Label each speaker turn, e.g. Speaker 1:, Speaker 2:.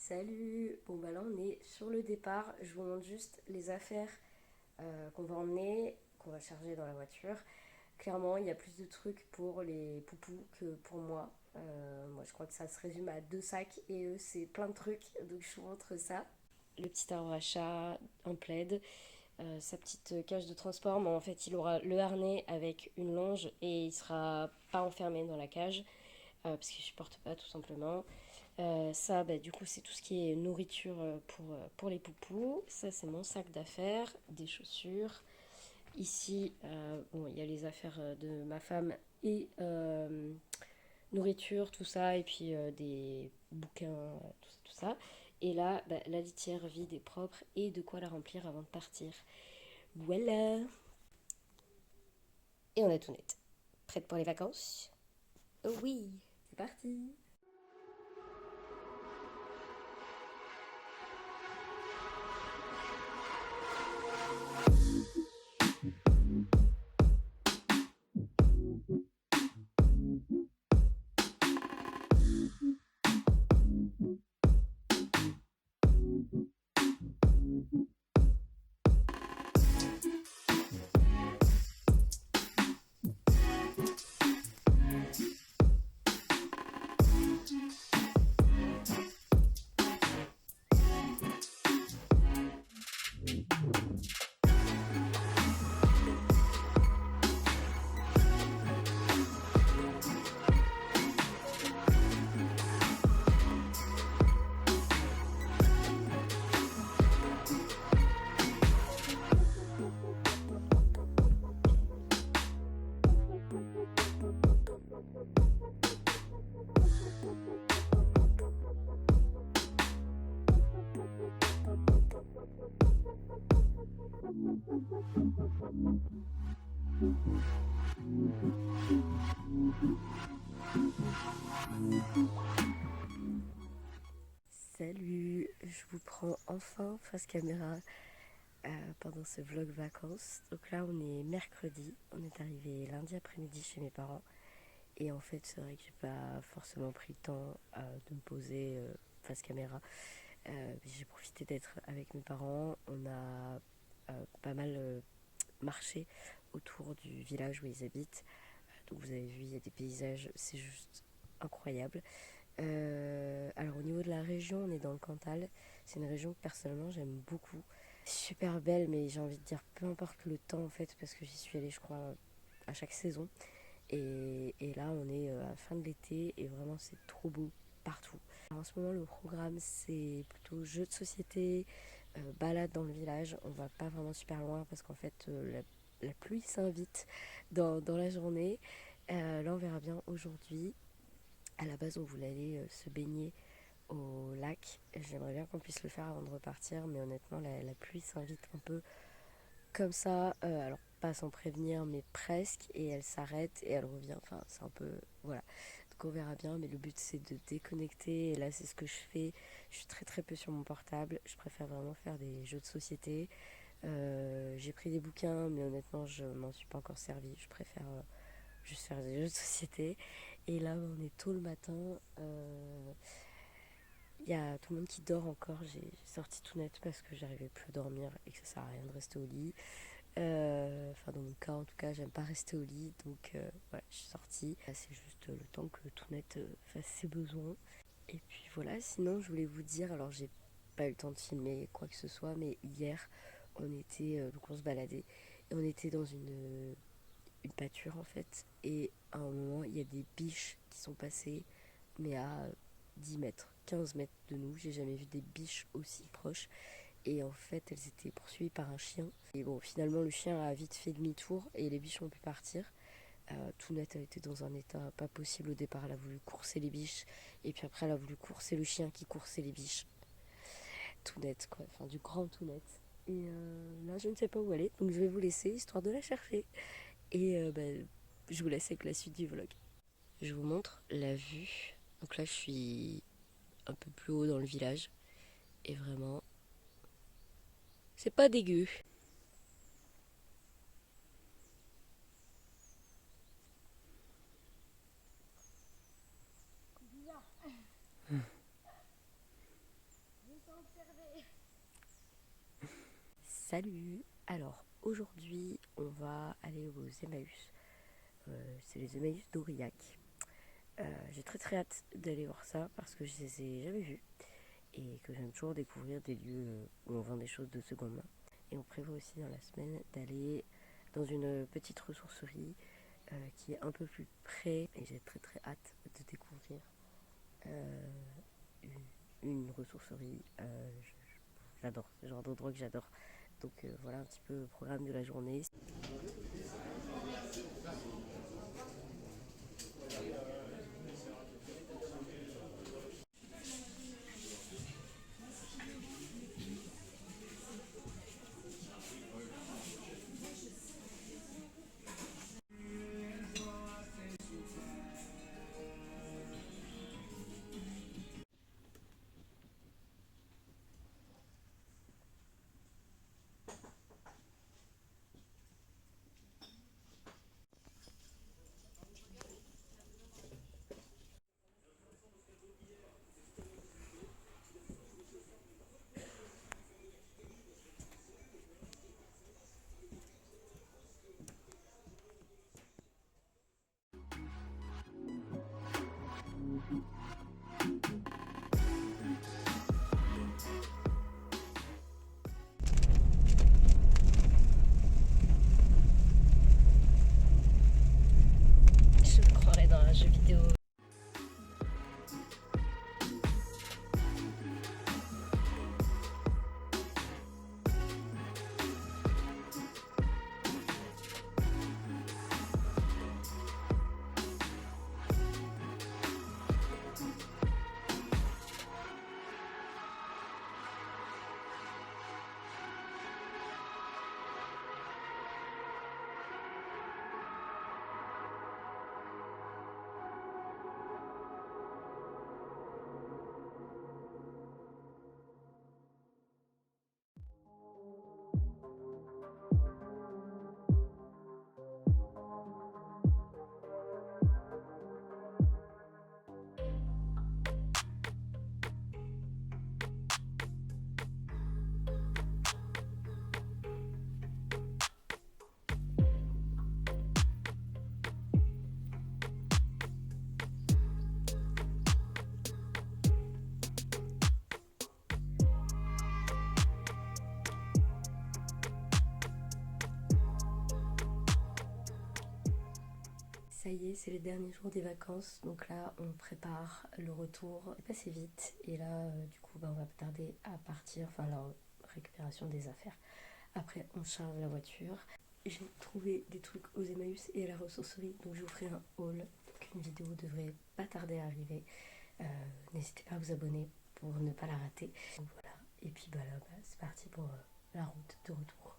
Speaker 1: Salut! Bon bah là on est sur le départ, je vous montre juste les affaires qu'on va emmener, qu'on va charger dans la voiture. Clairement il y a plus de trucs pour les poupous que pour moi. Moi je crois que ça se résume à deux sacs et eux c'est plein de trucs, donc je vous montre ça. Le petit arbre à chat, un plaid, sa petite cage de transport, mais en fait il aura le harnais avec une longe et il sera pas enfermé dans la cage parce qu'il supporte pas tout simplement. Ça, bah, du coup, c'est tout ce qui est nourriture pour les poupous. Ça, c'est mon sac d'affaires, des chaussures. Ici, bon, il y a les affaires de ma femme et nourriture, tout ça, et puis des bouquins, tout ça. Et là, bah, la litière vide et propre et de quoi la remplir avant de partir. Voilà. Et on a tout net. Prête pour les vacances? Oh oui, c'est parti. Salut, je vous prends enfin face caméra pendant ce vlog vacances. Donc là, on est mercredi, on est arrivé lundi après-midi chez mes parents. Et en fait, c'est vrai que j'ai pas forcément pris le temps de me poser face caméra. J'ai profité d'être avec mes parents. On a pas mal marché autour du village où ils habitent. Donc vous avez vu, il y a des paysages, c'est juste incroyable. Alors au niveau de la région, on est dans le Cantal. C'est une région que personnellement j'aime beaucoup. Super belle, mais j'ai envie de dire peu importe le temps en fait, parce que j'y suis allée, je crois, à chaque saison. Et là, on est à la fin de l'été et vraiment c'est trop beau partout. Alors, en ce moment, le programme c'est plutôt jeux de société, balade dans le village. On va pas vraiment super loin parce qu'en fait la pluie s'invite dans la journée. Là, on verra bien aujourd'hui. À la base, on voulait aller se baigner au lac. J'aimerais bien qu'on puisse le faire avant de repartir, mais honnêtement, la pluie s'invite un peu comme ça. Alors, pas sans prévenir, mais presque. Et elle s'arrête et elle revient. Enfin, c'est un peu. Voilà. Donc, on verra bien, mais le but c'est de déconnecter. Et là, c'est ce que je fais. Je suis très très peu sur mon portable. Je préfère vraiment faire des jeux de société. J'ai pris des bouquins, mais honnêtement, je m'en suis pas encore servi. Je préfère juste faire des jeux de société. Et là, on est tôt le matin. Il y a tout le monde qui dort encore. J'ai sorti tout net parce que j'arrivais plus à dormir et que ça sert à rien de rester au lit. Enfin, dans mon cas, en tout cas, j'aime pas rester au lit. Donc, voilà, je suis sortie. Là, c'est juste le temps que tout net fasse ses besoins. Et puis voilà, sinon, je voulais vous dire, alors, j'ai pas eu le temps de filmer quoi que ce soit, mais hier, on était, donc on se baladait, et on était dans une pâture en fait. Et à un moment, il y a des biches qui sont passées, mais à 10 mètres, 15 mètres de nous. J'ai jamais vu des biches aussi proches. Et en fait, elles étaient poursuivies par un chien. Et bon, finalement, le chien a vite fait demi-tour et les biches ont pu partir. Tout net, elle était dans un état pas possible au départ. Elle a voulu courser les biches. Et puis après, elle a voulu courser le chien qui coursait les biches. Tout net, quoi. Enfin, du grand tout net. Et là, je ne sais pas où aller. Donc, je vais vous laisser, histoire de la chercher. Et je vous laisse avec la suite du vlog. Je vous montre la vue. Donc là, je suis un peu plus haut dans le village. Et vraiment, c'est pas dégueu. Salut! Alors aujourd'hui on va aller aux Emmaüs. C'est les Emmaüs d'Aurillac. J'ai très hâte d'aller voir ça parce que je les ai jamais vus et que j'aime toujours découvrir des lieux où on vend des choses de seconde main. Et on prévoit aussi dans la semaine d'aller dans une petite ressourcerie qui est un peu plus près et j'ai très hâte de découvrir euh, une ressourcerie. J'adore, c'est le genre d'endroit que j'adore. Donc voilà un petit peu le programme de la journée. Je me croirais dans un jeu vidéo. Ça y est, c'est les derniers jours des vacances, donc là on prépare le retour. C'est passé vite et là du coup on va pas tarder à partir, enfin la récupération des affaires. Après on charge la voiture. J'ai trouvé des trucs aux Emmaüs et à la ressourcerie, donc je vous ferai un haul. Donc une vidéo devrait pas tarder à arriver. N'hésitez pas à vous abonner pour ne pas la rater. Donc voilà, et puis bah là c'est parti pour la route de retour.